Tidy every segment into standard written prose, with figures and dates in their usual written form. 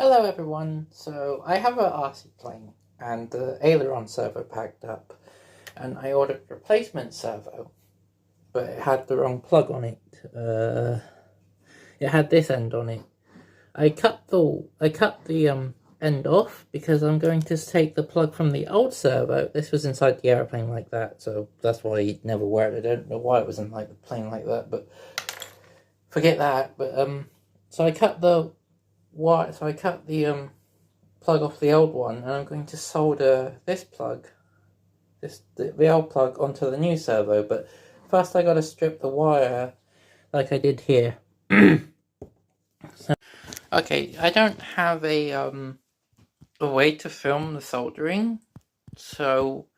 Hello everyone, so I have an RC plane and the aileron servo packed up and I ordered a replacement servo, but it had the wrong plug on it. It had this end on it. I cut the end off because I'm going to take the plug from the old servo. This was inside the airplane like that, so that's why it never worked. I don't know why it was in like the plane like that, but forget that. But so I cut the plug off the old one, and I'm going to solder this plug, the old plug, onto the new servo. But first I got to strip the wire like I did here. Okay, I don't have a way to film the soldering, so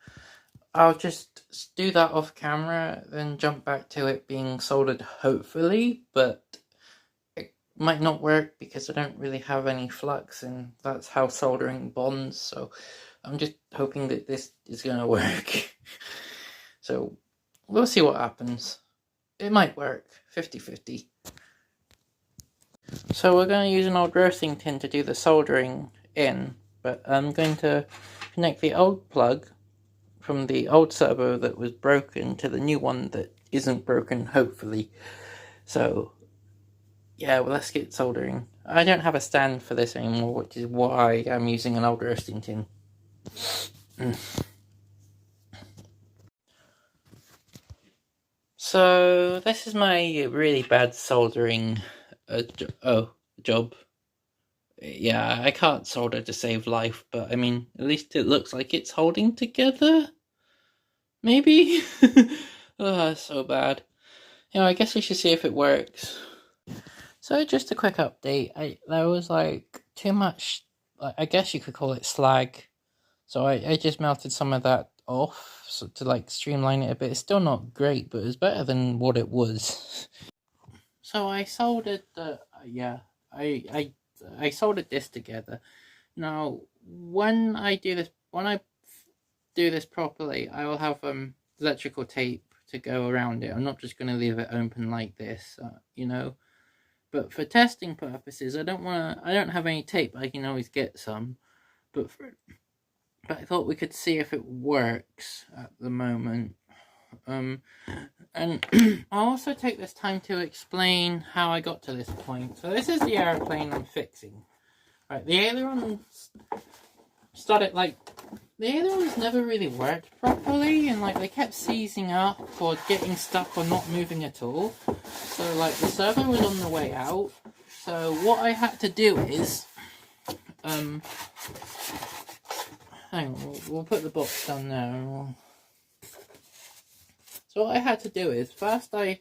I'll just do that off camera, then jump back to it being soldered, hopefully, but it might not work because I don't really have any flux, and that's how soldering bonds, so I'm just hoping that this is going to work. So we'll see what happens. It might work, 50-50. So we're going to use an old roasting tin to do the soldering in, but I'm going to connect the old plug from the old servo that was broken to the new one that isn't broken, hopefully. So yeah, well, let's get soldering. I don't have a stand for this anymore, which is why I'm using an old roasting tin. So this is my really bad soldering job. Yeah, I can't solder to save life, but I mean, at least it looks like it's holding together. Maybe? Oh, so bad. I guess we should see if it works. So just a quick update. There was like too much, I guess you could call it slag. So I just melted some of that off to like streamline it a bit. It's still not great, but it's better than what it was. So I soldered I soldered this together. Now when I do this properly, I will have electrical tape to go around it. I'm not just going to leave it open like this, But for testing purposes, I don't have any tape. I can always get some, but I thought we could see if it works at the moment. And I'll also take this time to explain how I got to this point. So this is the airplane I'm fixing. Right, the ailerons the ailerons never really worked properly, and like they kept seizing up or getting stuck or not moving at all. So like the servo was on the way out. So what I had to do is, hang on, we'll put the box down there. So what I had to do is, first I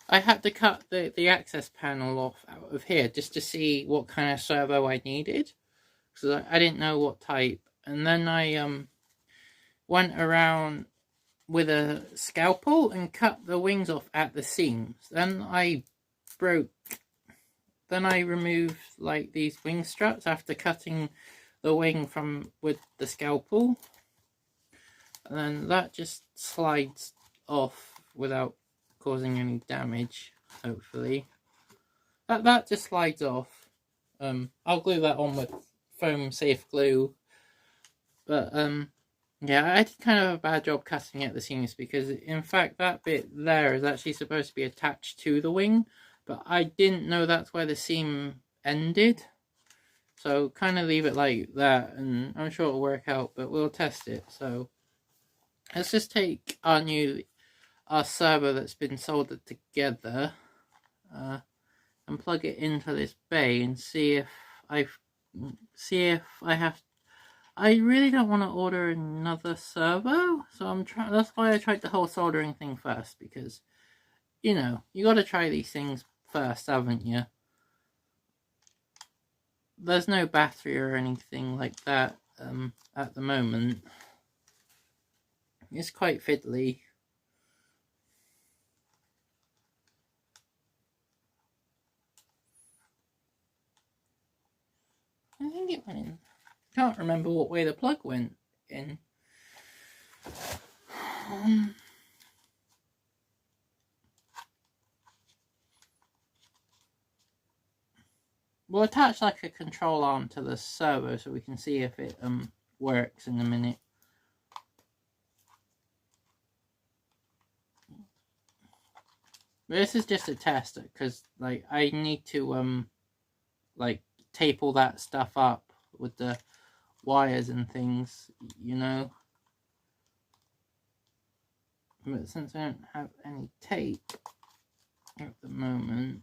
had to cut the access panel off out of here just to see what kind of servo I needed, because I didn't know what type. And then I went around with a scalpel and cut the wings off at the seams. Then I removed like these wing struts after cutting the wing with the scalpel. And then that just slides off without causing any damage, hopefully. That just slides off. I'll glue that on with foam safe glue. But yeah, I did kind of a bad job cutting at the seams, because in fact that bit there is actually supposed to be attached to the wing, but I didn't know that's where the seam ended. So kind of leave it like that, and I'm sure it'll work out, but we'll test it. So let's just take our servo that's been soldered together and plug it into this bay and see if I have. I really don't want to order another servo, so that's why I tried the whole soldering thing first, because you got to try these things first, haven't you? There's no battery or anything like that at the moment. It's quite fiddly. I think it went in. Can't remember what way the plug went in. we'll attach like a control arm to the servo so we can see if it works in a minute. This is just a test because like I need to like tape all that stuff up with the wires and things, you know. But since I don't have any tape at the moment,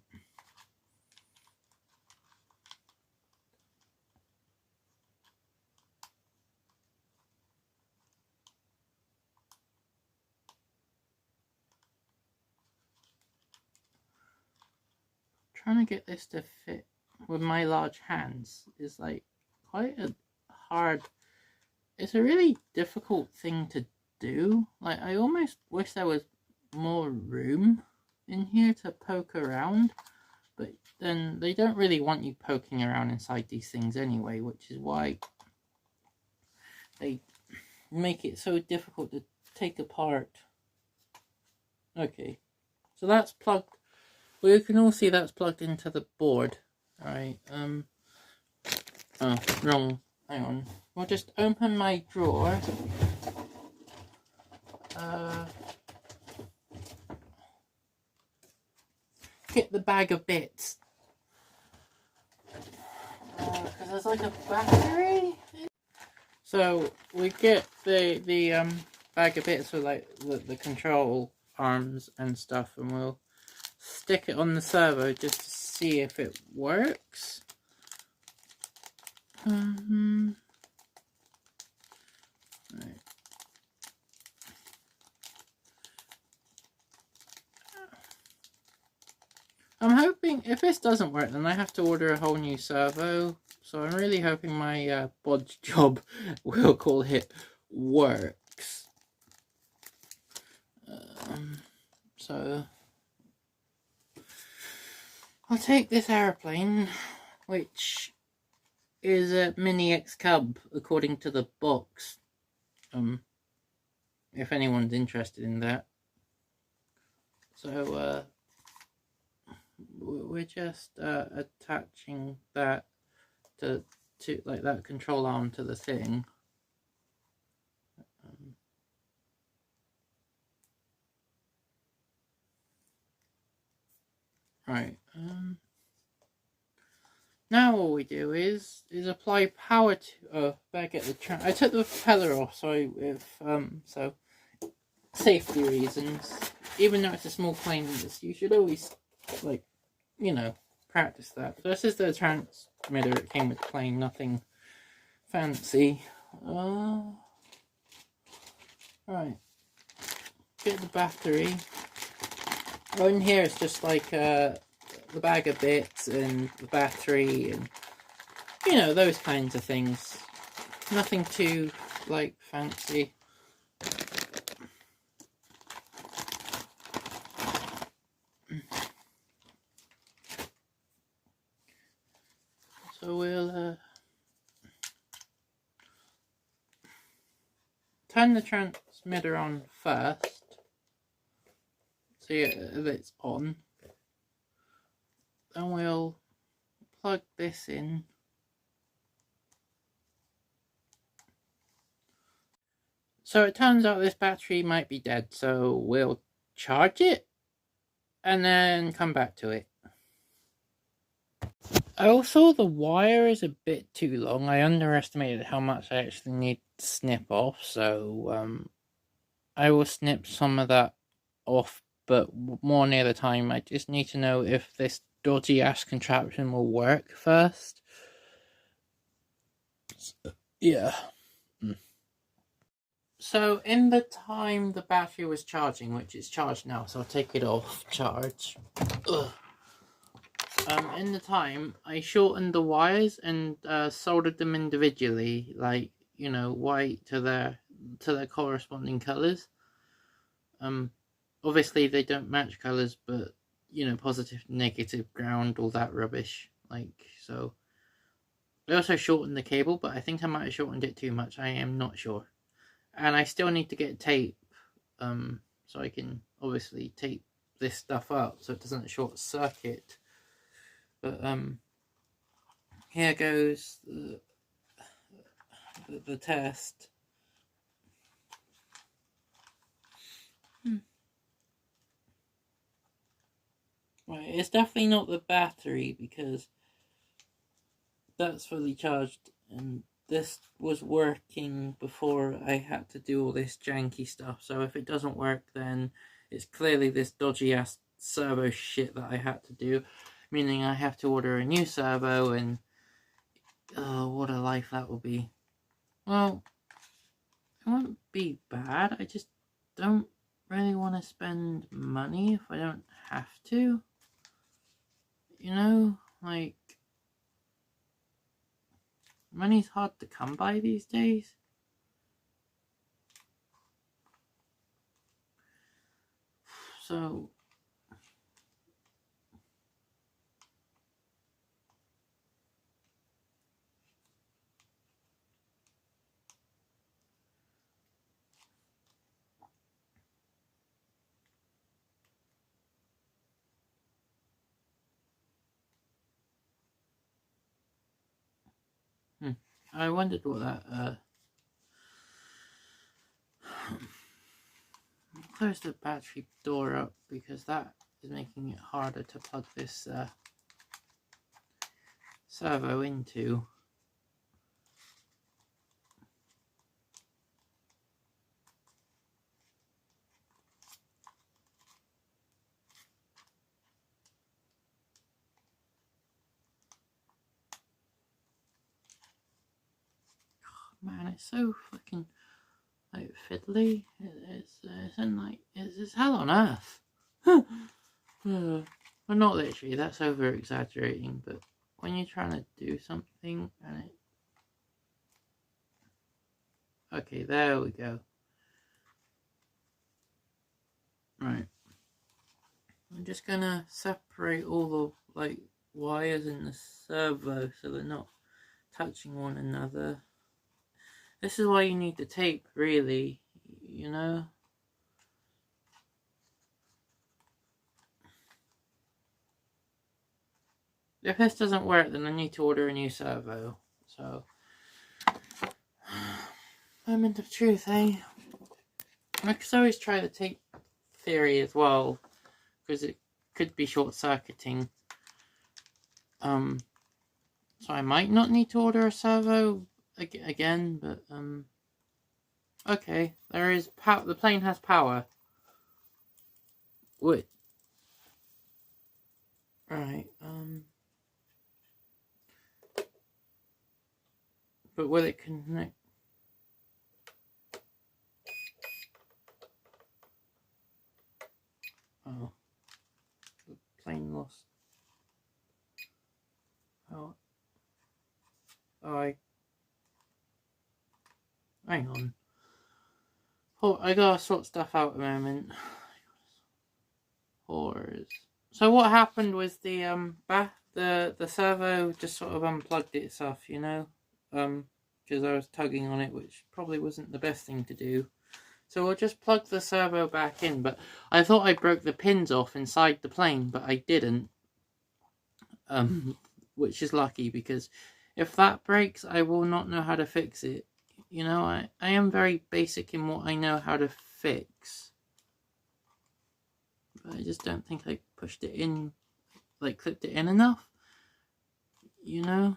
trying to get this to fit with my large hands is like quite a hard, it's a really difficult thing to do. Like I almost wish there was more room in here to poke around, but then they don't really want you poking around inside these things anyway, which is why they make it so difficult to take apart. Okay, so that's plugged. Well, you can all see that's plugged into the board. Alright, oh, wrong. Hang on. We'll just open my drawer. Get the bag of bits. Because there's like a battery. So we get the bag of bits with like the control arms and stuff, and we'll stick it on the servo just to see if it works. Right. I'm hoping if this doesn't work, then I have to order a whole new servo. So I'm really hoping my bodge job, we'll call it, works. So I'll take this aeroplane, which is a Mini X Cub according to the box. If anyone's interested in that. So we're just attaching that to like that control arm to the thing. Right. Now all we do is apply power to. Better get the I took the propeller off, so so safety reasons. Even though it's a small plane, you should always, like, you know, practice that. This is the transmitter. It came with the plane, nothing fancy. Right. Get the battery. Oh, in here it's just like the bag of bits and the battery and, you know, those kinds of things. Nothing too, like, fancy. So we'll turn the transmitter on first. See if it's on. Then we'll plug this in. So it turns out this battery might be dead, so we'll charge it and then come back to it. Also, the wire is a bit too long. I underestimated how much I actually need to snip off, so I will snip some of that off, but more near the time. I just need to know if this dodgy ass contraption will work first. Yeah. So in the time the battery was charging, which is charged now, so I'll take it off charge. Ugh. In the time, I shortened the wires and soldered them individually, like, you know, white to their corresponding colours. Obviously they don't match colours, but, you know, positive, negative, ground, all that rubbish. Like, so. I also shortened the cable, but I think I might have shortened it too much. I am not sure. And I still need to get tape, so I can obviously tape this stuff up so it doesn't short circuit. But here goes the test. Right, it's definitely not the battery because that's fully charged, and this was working before I had to do all this janky stuff. So if it doesn't work, then it's clearly this dodgy ass servo shit that I had to do, meaning I have to order a new servo, and what a life that will be. Well, it won't be bad. I just don't really want to spend money if I don't have to. You know, like, money's hard to come by these days. So, I wondered what that, close the battery door up because that is making it harder to plug this servo into. Man, it's so fucking like fiddly. It's hell on earth. Well, not literally. That's over exaggerating. But when you're trying to do something and it, okay, there we go. Right. I'm just gonna separate all the like wires in the servo so they're not touching one another. This is why you need the tape, really, you know? If this doesn't work, then I need to order a new servo. So, moment of truth, eh? I could always try the tape theory as well, because it could be short-circuiting. So I might not need to order a servo again, but okay, there is power. The plane has power. Wait. Right. But will it connect? Oh, the plane lost. Oh, hang on. Oh, I gotta sort stuff out a moment. Horrors. So what happened was the servo just sort of unplugged itself, you know, because I was tugging on it, which probably wasn't the best thing to do. So we'll just plug the servo back in, but I thought I broke the pins off inside the plane, but I didn't. Which is lucky, because if that breaks, I will not know how to fix it. You know, I am very basic in what I know how to fix. But I just don't think I pushed it in, like clipped it in enough. You know?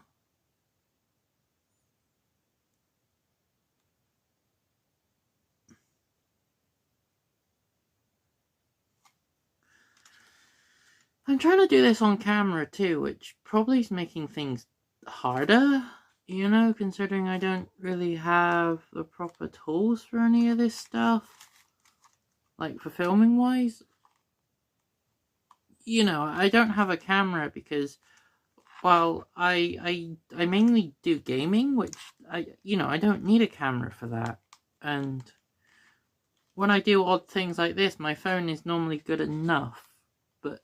I'm trying to do this on camera too, which probably is making things harder, you know, considering I don't really have the proper tools for any of this stuff. Like, for filming wise. You know, I don't have a camera because, while I mainly do gaming, which I don't need a camera for that. And when I do odd things like this, my phone is normally good enough. But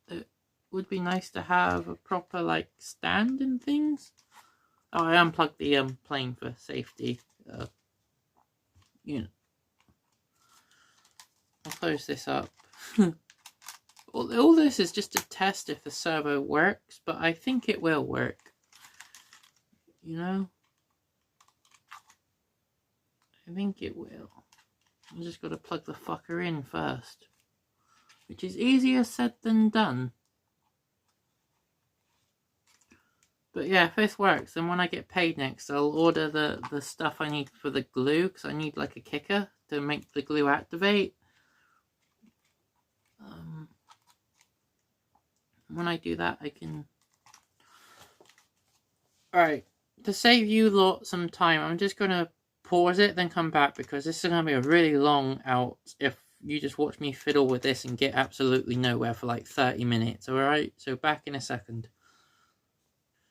it would be nice to have a proper, like, stand and things. Oh, I unplugged the plane for safety. You know. I'll close this up. All this is just to test if the servo works, but I think it will work. you know? I think it will. I'm just got to plug the fucker in first, which is easier said than done. But yeah, if this works, then when I get paid next, I'll order the stuff I need for the glue, because I need like a kicker to make the glue activate. When I do that, I can... Alright, to save you lot some time, I'm just going to pause it, then come back, because this is going to be a really long out if you just watch me fiddle with this and get absolutely nowhere for like 30 minutes, alright? So back in a second.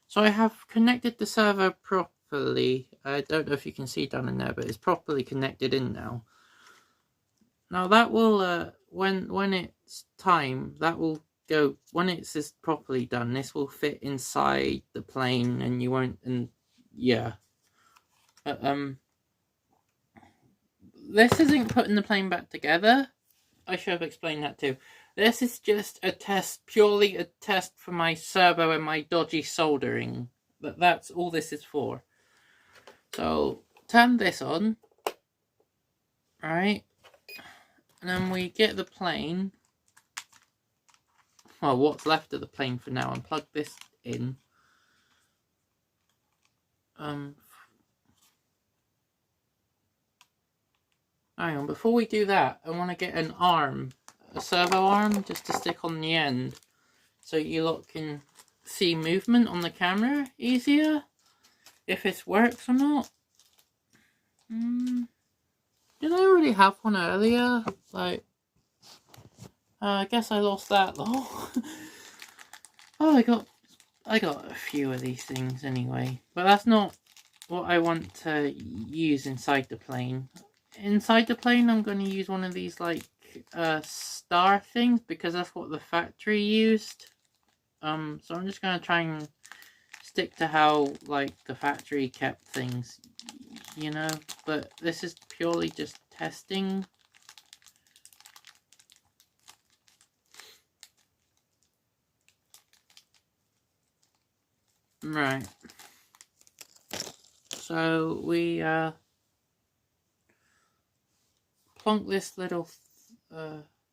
So I have connected the servo properly. I don't know if you can see down in there, but it's properly connected in now. Now that will, when it's time, that will go, when it's properly done, this will fit inside the plane and you won't, and yeah. This isn't putting the plane back together. I should have explained that too. This is just a test, purely a test for my servo and my dodgy soldering. That's all this is for. So, turn this on. Right. And then we get the plane. Well, what's left of the plane for now. And plug this in. Hang on, before we do that, I want to get an arm, a servo arm, just to stick on the end, so you lot can see movement on the camera easier, if this works or not. Did I already have one earlier? Like, I guess I lost that though. Oh, I got a few of these things anyway, but that's not what I want to use inside the plane. Inside the plane, I'm going to use one of these, like, star things, because that's what the factory used. So I'm just going to try and stick to how, like, the factory kept things, you know? But this is purely just testing. Right. So we, plonk this little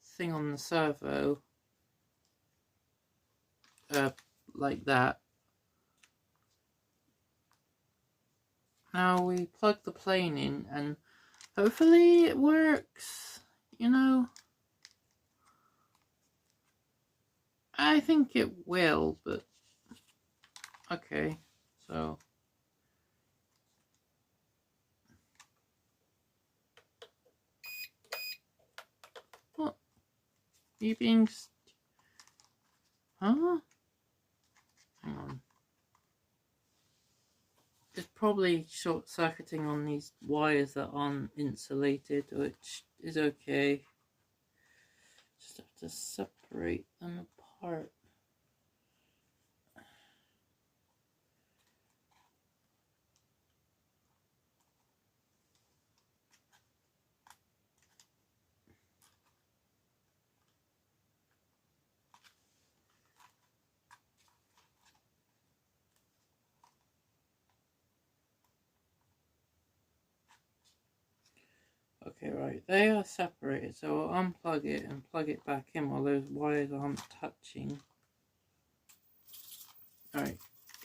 thing on the servo like that. Now we plug the plane in and hopefully it works, you know. I think it will, but okay, so what? You being huh? Hang on. It's probably short-circuiting on these wires that aren't insulated, which is okay. Just have to separate them apart. Okay, right, they are separated, so I'll unplug it and plug it back in while those wires aren't touching. Alright,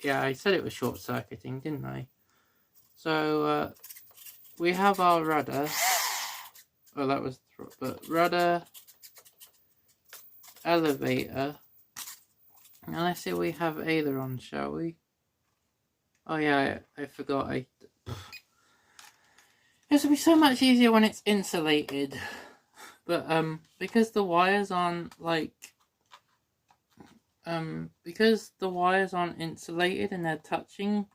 yeah, I said it was short-circuiting, didn't I? So, we have our rudder. Oh, that was, but rudder, elevator. Now let's see, we have aileron, shall we? Oh yeah, I forgot, this will be so much easier when it's insulated. But, because the wires aren't, like, because the wires aren't insulated and they're touching,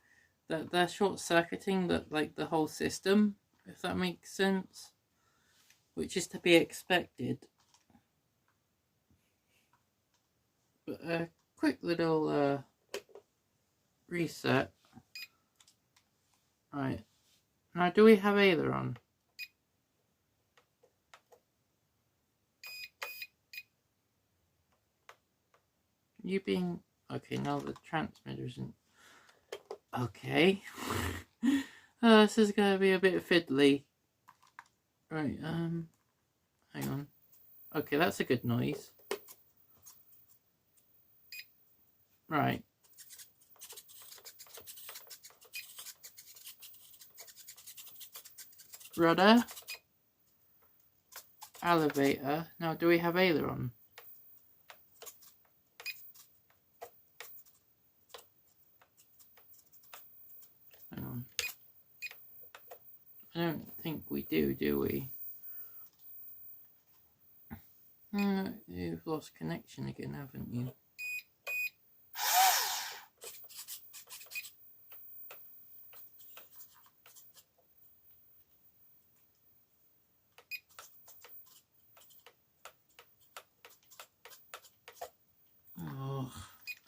that they're short-circuiting the whole system, if that makes sense. Which is to be expected. But a quick little, reset. Right. Now, do we have aileron? You being... Okay, now the transmitter isn't... Okay. This is gonna be a bit fiddly. Right, hang on. Okay, that's a good noise. Right. Rudder. Elevator. Now, do we have aileron? Hang on. I don't think we do we? You've lost connection again, haven't you? Oh,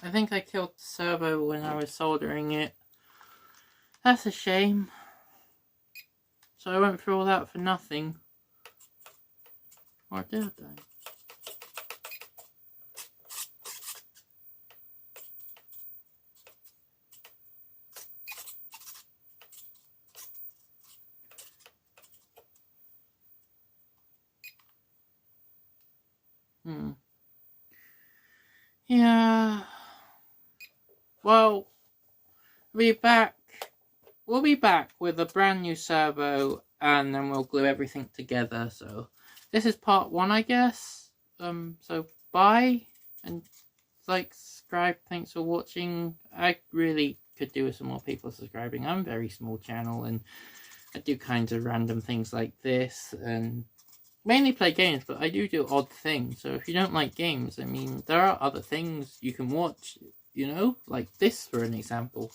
I think I killed the servo when I was soldering it. That's a shame. So I went through all that for nothing. Or did I? Yeah. Well, we'll be back with a brand new servo, and then we'll glue everything together. So this is part 1, I guess. So bye, and like, subscribe. Thanks for watching. I really could do with some more people subscribing. I'm a very small channel, and I do kinds of random things like this, and mainly play games, but I do odd things. So if you don't like games, I mean, there are other things you can watch, you know, like this for an example.